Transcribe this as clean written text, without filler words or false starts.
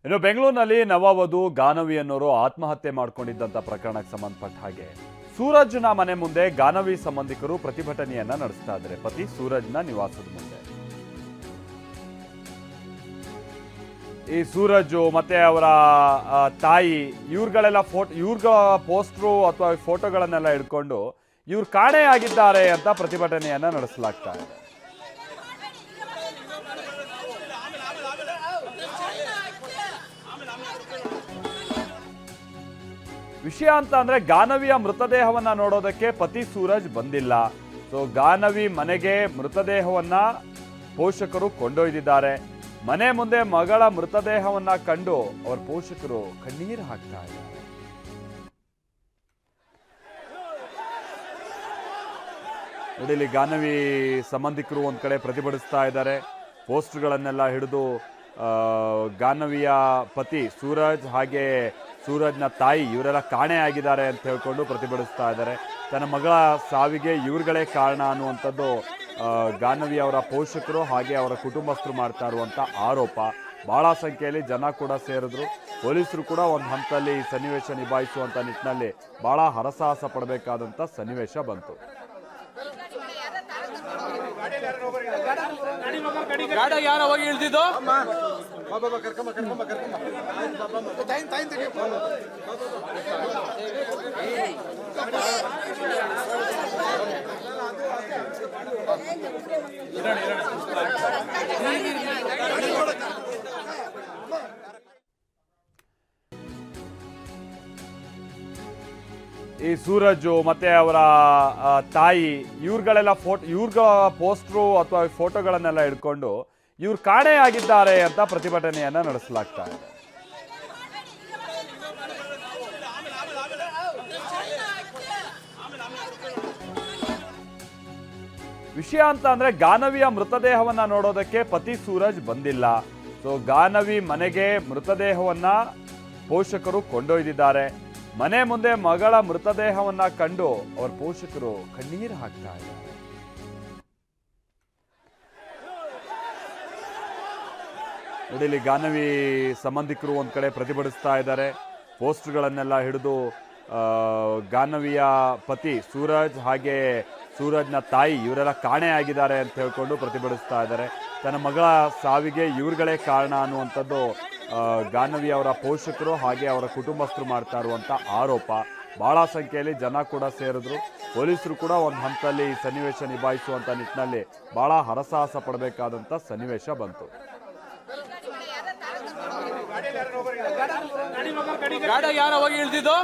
ಇನ್ನು ಬೆಂಗಳೂರಿನಲ್ಲಿ ನವವಧು ಗಾನವಿ ಅನ್ನೋರು ಆತ್ಮಹತ್ಯೆ ಮಾಡಿಕೊಂಡಿದ್ದಂತ ಪ್ರಕರಣಕ್ಕೆ ಸಂಬಂಧಪಟ್ಟ ಹಾಗೆ ಸೂರಜ್ನ ಮನೆ ಮುಂದೆ ಗಾನವಿ ಸಂಬಂಧಿಕರು ಪ್ರತಿಭಟನೆಯನ್ನ ನಡೆಸ್ತಾ ಇದ್ದಾರೆ. ಪತಿ ಸೂರಜ್ನ ನಿವಾಸದ ಮುಂದೆ ಈ ಸೂರಜ್ ಮತ್ತೆ ಅವರ ತಾಯಿ ಇವ್ರುಗಳೆಲ್ಲ ಇವ್ರ ಪೋಸ್ಟ್ರು ಅಥವಾ ಫೋಟೋಗಳನ್ನೆಲ್ಲ ಹಿಡ್ಕೊಂಡು ಇವ್ರು ಕಾಣೆಯಾಗಿದ್ದಾರೆ ಅಂತ ಪ್ರತಿಭಟನೆಯನ್ನ ನಡೆಸಲಾಗ್ತಾ ಇದೆ. ವಿಷಯ ಅಂತ ಅಂದ್ರೆ ಗಾನವಿಯ ಮೃತದೇಹವನ್ನ ನೋಡೋದಕ್ಕೆ ಪತಿ ಸೂರಜ್ ಬಂದಿಲ್ಲ. ಸೊ ಗಾನವಿ ಮನೆಗೆ ಮೃತದೇಹವನ್ನ ಪೋಷಕರು ಕೊಂಡೊಯ್ದಿದ್ದಾರೆ. ಮನೆ ಮುಂದೆ ಮಗಳ ಮೃತದೇಹವನ್ನ ಕಂಡು ಅವರ ಪೋಷಕರು ಕಣ್ಣೀರು ಹಾಕ್ತಾ ಇದ್ದಾರೆ. ನೋಡಿ, ಗಾನವಿ ಸಂಬಂಧಿಕರು ಒಂದ್ ಕಡೆ ಪ್ರತಿಭಟಿಸ್ತಾ ಇದ್ದಾರೆ. ಪೋಸ್ಟರ್ಗಳನ್ನೆಲ್ಲ ಹಿಡಿದು ಗಾನವಿಯ ಪತಿ ಸೂರಜ್ ಹಾಗೆ ಸೂರಜ್ನ ತಾಯಿ ಇವರೆಲ್ಲ ಕಾಣೆಯಾಗಿದ್ದಾರೆ ಅಂತ ಹೇಳ್ಕೊಂಡು ಪ್ರತಿಭಟಿಸ್ತಾ ಇದ್ದಾರೆ. ತನ್ನ ಮಗಳ ಸಾವಿಗೆ ಇವ್ರುಗಳೇ ಕಾರಣ ಅನ್ನುವಂಥದ್ದು ಗಾನವಿ ಅವರ ಪೋಷಕರು ಹಾಗೆ ಅವರ ಕುಟುಂಬಸ್ಥರು ಮಾಡ್ತಾ ಇರುವಂಥ ಆರೋಪ. ಬಹಳ ಸಂಖ್ಯೆಯಲ್ಲಿ ಜನ ಕೂಡ ಸೇರಿದ್ರು. ಪೊಲೀಸರು ಕೂಡ ಒಂದು ಹಂತದಲ್ಲಿ ಈ ಸನ್ನಿವೇಶ ನಿಭಾಯಿಸುವಂಥ ನಿಟ್ಟಿನಲ್ಲಿ ಬಹಳ ಹರಸಾಹಸ ಪಡಬೇಕಾದಂಥ ಸನ್ನಿವೇಶ ಬಂತು. ಯಾರ ಹೋಗಿ ಇಳ್ದಿದ್ದು ಈ ಸೂರಜ್ ಮತ್ತೆ ಅವರ ತಾಯಿ ಇವ್ರುಗಳೆಲ್ಲ ಇವ್ರ ಪೋಸ್ಟ್ರು ಅಥವಾ ಫೋಟೋಗಳನ್ನೆಲ್ಲ ಹಿಡ್ಕೊಂಡು ಇವ್ರು ಕಾಣೆಯಾಗಿದ್ದಾರೆ ಅಂತ ಪ್ರತಿಭಟನೆಯನ್ನ ನಡೆಸಲಾಗ್ತಾ ಇದೆ. ವಿಷಯ ಅಂತ ಅಂದ್ರೆ ಗಾನವಿಯ ಮೃತದೇಹವನ್ನ ನೋಡೋದಕ್ಕೆ ಪತಿ ಸೂರಜ್ ಬಂದಿಲ್ಲ. ಸೊ ಗಾನವಿ ಮನೆಗೆ ಮೃತದೇಹವನ್ನ ಪೋಷಕರು ಕೊಂಡೊಯ್ದಿದ್ದಾರೆ. ಮನೆ ಮುಂದೆ ಮಗಳ ಮೃತದೇಹವನ್ನ ಕಂಡು ಅವರ ಪೋಷಕರು ಕಣ್ಣೀರು ಹಾಕ್ತಾ ಇದ್ದಾರೆ. ನೋಡಿ, ಗಾನವಿ ಸಂಬಂಧಿಕರು ಒಂದ್ ಕಡೆ ಪ್ರತಿಭಟಿಸ್ತಾ ಇದ್ದಾರೆ. ಪೋಸ್ಟರ್ಗಳನ್ನೆಲ್ಲ ಹಿಡಿದು ಗಾನವಿಯ ಪತಿ ಸೂರಜ್ ಹಾಗೆ ಸೂರಜ್ನ ತಾಯಿ ಇವರೆಲ್ಲ ಕಾಣೆಯಾಗಿದ್ದಾರೆ ಅಂತ ಹೇಳ್ಕೊಂಡು ಪ್ರತಿಭಟಿಸ್ತಾ ಇದ್ದಾರೆ. ತನ್ನ ಮಗಳ ಸಾವಿಗೆ ಇವ್ರುಗಳೇ ಕಾರಣ ಅನ್ನುವಂಥದ್ದು ಗಾನವಿ ಅವರ ಪೋಷಕರು ಹಾಗೆ ಅವರ ಕುಟುಂಬಸ್ಥರು ಮಾಡ್ತಾ ಇರುವಂಥ ಆರೋಪ. ಬಹಳ ಸಂಖ್ಯೆಯಲ್ಲಿ ಜನ ಕೂಡ ಸೇರಿದ್ರು. ಪೊಲೀಸರು ಕೂಡ ಒಂದು ಹಂತದಲ್ಲಿ ಈ ಸನ್ನಿವೇಶ ನಿಭಾಯಿಸುವಂಥ ನಿಟ್ಟಿನಲ್ಲಿ ಬಹಳ ಹರಸಾಹಸ ಪಡಬೇಕಾದಂಥ ಸನ್ನಿವೇಶ ಬಂತು. ಯಾರ ಹೋಗಿ ಇಳ್ದಿದ್ದು